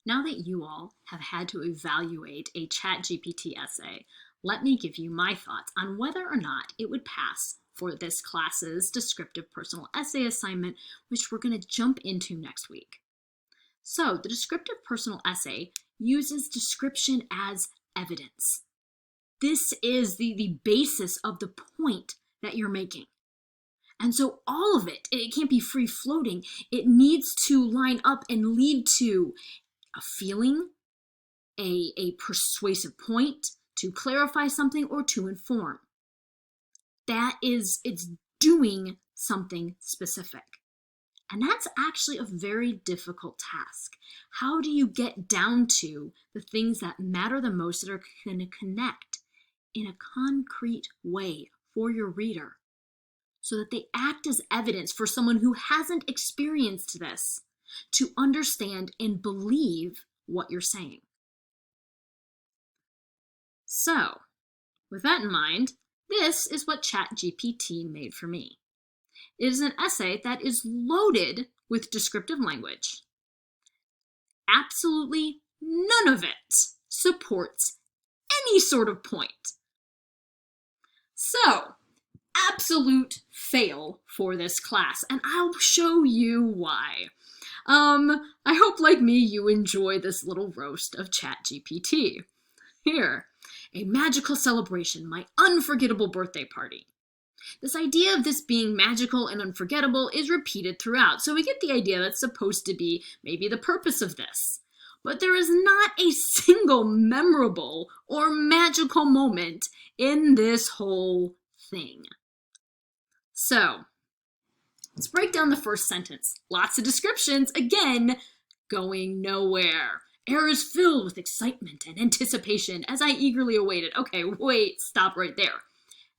Now that you all have had to evaluate a ChatGPT essay, let me give you my thoughts on whether or not it would pass for this class's descriptive personal essay assignment, which we're going to jump into next week. So the descriptive personal essay uses description as evidence. This is the basis of the point that you're making. And so all of it can't be free floating. It needs to line up and lead to a feeling, a persuasive point, to clarify something, or to inform. It's doing something specific. And that's actually a very difficult task. How do you get down to the things that matter the most, that are going to connect in a concrete way for your reader, so that they act as evidence for someone who hasn't experienced this to understand and believe what you're saying? So, with that in mind, this is what ChatGPT made for me. It is an essay that is loaded with descriptive language. Absolutely none of it supports any sort of point. So, absolute fail for this class, and I'll show you why. I hope, like me, you enjoy this little roast of ChatGPT. Here, a magical celebration, my unforgettable birthday party. This idea of this being magical and unforgettable is repeated throughout, so we get the idea that's supposed to be maybe the purpose of this. But there is not a single memorable or magical moment in this whole thing. So, let's break down the first sentence. Lots of descriptions, again, going nowhere. Air is filled with excitement and anticipation as I eagerly awaited. Okay, wait, stop right there.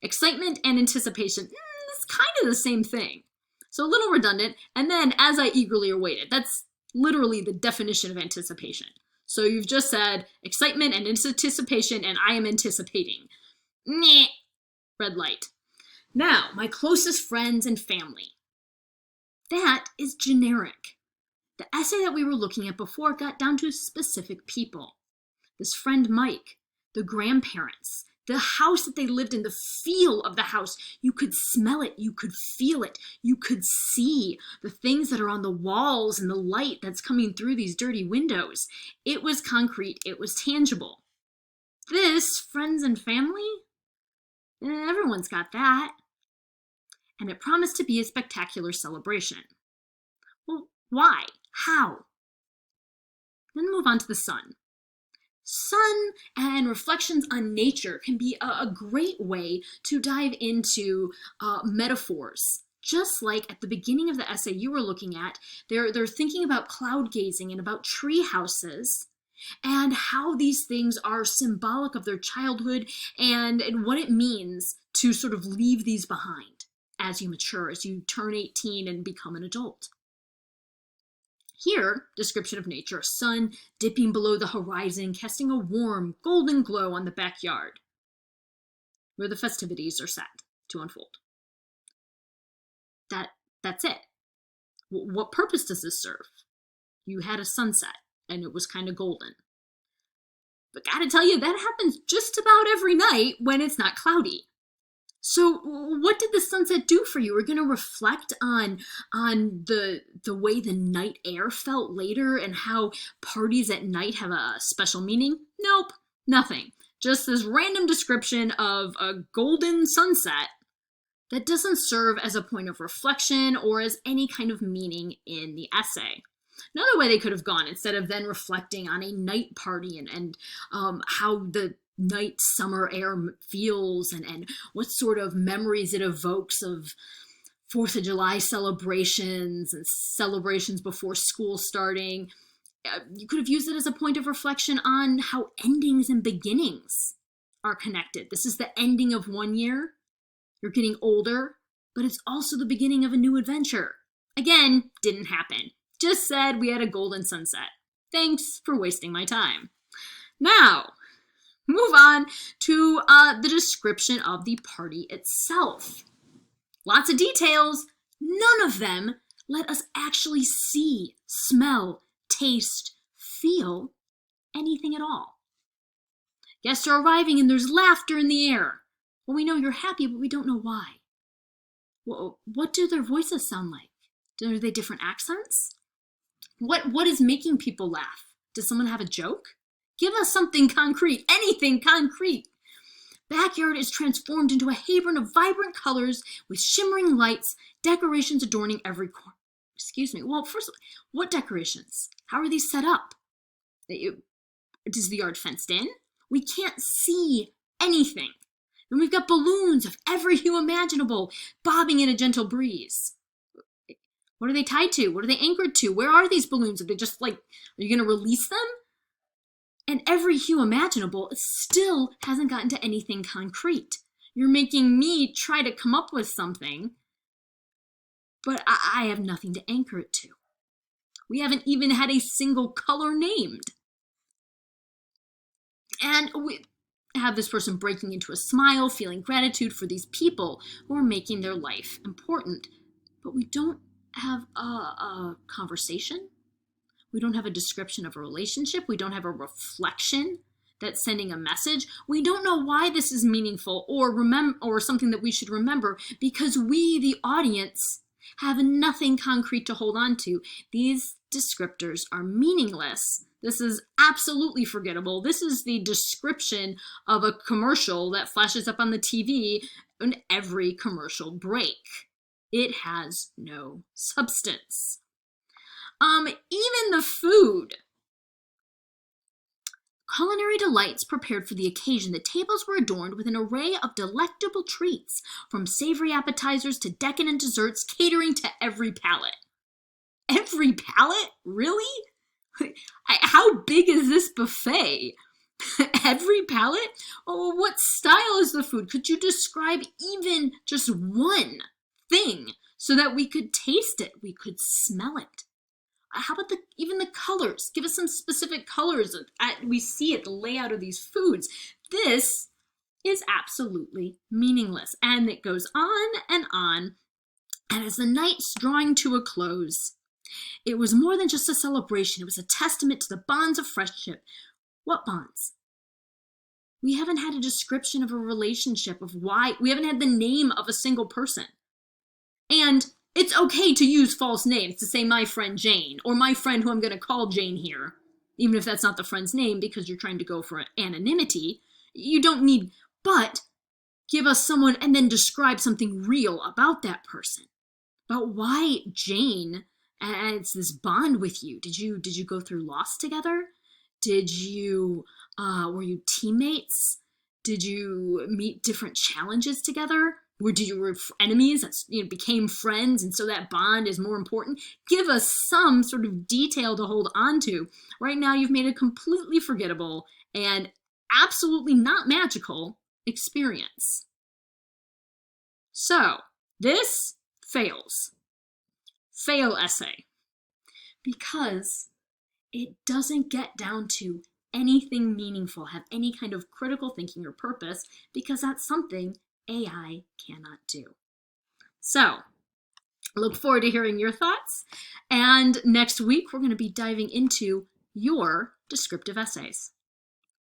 Excitement and anticipation, it's kind of the same thing. So a little redundant, and then as I eagerly awaited. That's literally the definition of anticipation. So you've just said excitement and anticipation, and I am anticipating. Meh, red light. Now, my closest friends and family. That is generic. The essay that we were looking at before got down to specific people. This friend Mike, the grandparents, the house that they lived in, the feel of the house. You could smell it, you could feel it, you could see the things that are on the walls and the light that's coming through these dirty windows. It was concrete, it was tangible. This, friends and family, everyone's got that. And it promised to be a spectacular celebration. Well, why? How? Then move on to the sun. Sun and reflections on nature can be a great way to dive into metaphors. Just like at the beginning of the essay you were looking at, they're thinking about cloud gazing and about tree houses and how these things are symbolic of their childhood and what it means to sort of leave these behind as you mature, as you turn 18 and become an adult. Here, description of nature, sun dipping below the horizon, casting a warm, golden glow on the backyard, where the festivities are set to unfold. That's it. What purpose does this serve? You had a sunset, and it was kind of golden. But gotta tell you, that happens just about every night when it's not cloudy. So what did the sunset do for you? We're going to reflect on the way the night air felt later and how parties at night have a special meaning? Nope, nothing. Just this random description of a golden sunset that doesn't serve as a point of reflection or as any kind of meaning in the essay. Another way they could have gone, instead of then reflecting on a night party and how the night summer air feels and what sort of memories it evokes of 4th of July celebrations and celebrations before school starting. You could have used it as a point of reflection on how endings and beginnings are connected. This is the ending of one year. You're getting older, but it's also the beginning of a new adventure. Again, didn't happen. Just said we had a golden sunset. Thanks for wasting my time. Now, move on to the description of the party itself. Lots of details, none of them let us actually see, smell, taste, feel anything at all. Guests are arriving and there's laughter in the air. Well, we know you're happy, but we don't know why. Well, what do their voices sound like? Are they different accents? What is making people laugh? Does someone have a joke? Give us something concrete, anything concrete. Backyard is transformed into a haven of vibrant colors with shimmering lights, decorations adorning every corner. Excuse me. Well, first, what decorations? How are these set up? Is the yard fenced in? We can't see anything. And we've got balloons of every hue imaginable bobbing in a gentle breeze. What are they tied to? What are they anchored to? Where are these balloons? Are they just like, are you going to release them? And every hue imaginable still hasn't gotten to anything concrete. You're making me try to come up with something, but I have nothing to anchor it to. We haven't even had a single color named. And we have this person breaking into a smile, feeling gratitude for these people who are making their life important. But we don't have a conversation. We don't have a description of a relationship. We don't have a reflection that's sending a message. We don't know why this is meaningful or something that we should remember, because we, the audience, have nothing concrete to hold on to. These descriptors are meaningless. This is absolutely forgettable. This is the description of a commercial that flashes up on the TV in every commercial break. It has no substance. Even the food. Culinary delights prepared for the occasion, the tables were adorned with an array of delectable treats, from savory appetizers to decadent desserts, catering to every palate. Every palate? Really? How big is this buffet? Every palate? Oh, what style is the food? Could you describe even just one thing so that we could taste it, we could smell it? How about even the colors? Give us some specific colors. We see it, the layout of these foods. This is absolutely meaningless. And it goes on. And as the night's drawing to a close, it was more than just a celebration. It was a testament to the bonds of friendship. What bonds? We haven't had a description of a relationship, of why. We haven't had the name of a single person. And it's okay to use false names, to say my friend Jane, or my friend who I'm going to call Jane here, even if that's not the friend's name, because you're trying to go for anonymity. You don't need, but give us someone and then describe something real about that person. About why Jane adds this bond with you. Did you go through loss together? Were you teammates? Did you meet different challenges together? Were enemies that became friends, and so that bond is more important? Give us some sort of detail to hold on to. Right now, you've made a completely forgettable and absolutely not magical experience. So, this fails. Fail essay. Because it doesn't get down to anything meaningful, have any kind of critical thinking or purpose, because that's something AI cannot do. So, I look forward to hearing your thoughts. And next week, we're going to be diving into your descriptive essays.